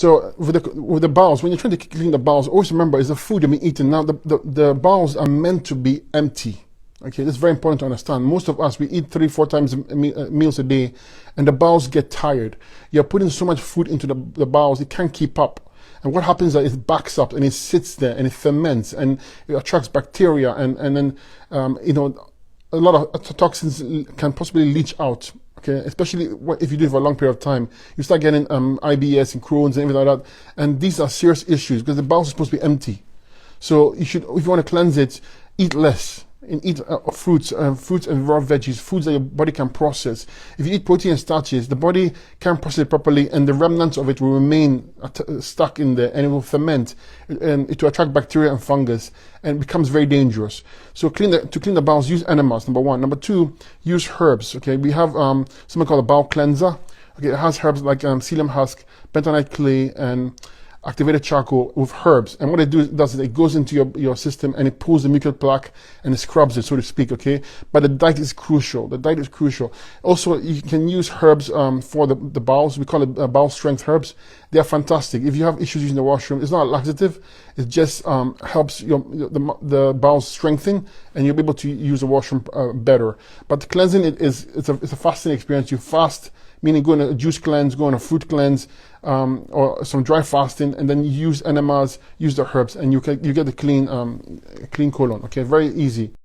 So with the bowels, when you're trying to clean the bowels, always remember it's the food you've been eating. Now the bowels are meant to be empty. Okay, that's very important to understand. Most of us, we eat 3-4 times meals a day, and the bowels get tired. You're putting so much food into the bowels, it can't keep up. And what happens is it backs up and it sits there and it ferments and it attracts bacteria and then a lot of toxins can possibly leach out. Okay, especially if you do it for a long period of time, you start getting IBS and Crohn's and everything like that. And these are serious issues because the bowels are supposed to be empty. So you should, if you want to cleanse it, eat less. And eat fruits and raw veggies, foods that your body can process. If you eat protein and starches, the body can't process it properly, and the remnants of it will remain stuck in there, and it will ferment, and it will attract bacteria and fungus, and it becomes very dangerous. So to clean the bowels, use enemas, number one. Number two, use herbs. Okay, we have something called a bowel cleanser. Okay, it has herbs like psyllium husk, bentonite clay, and activated charcoal with herbs. And what it does is it goes into your system and it pulls the mucus plaque and it scrubs it, so to speak, okay? But the diet is crucial. The diet is crucial. Also, you can use herbs for the bowels. We call it bowel strength herbs. They are fantastic. If you have issues using the washroom, it's not a laxative. It just helps the bowels strengthen, and you'll be able to use the washroom better. But cleansing it's a fasting experience. You fast, meaning go on a juice cleanse, go on a fruit cleanse, or some dry fasting, and then use enemas, use the herbs, and you get the clean colon. Okay, very easy.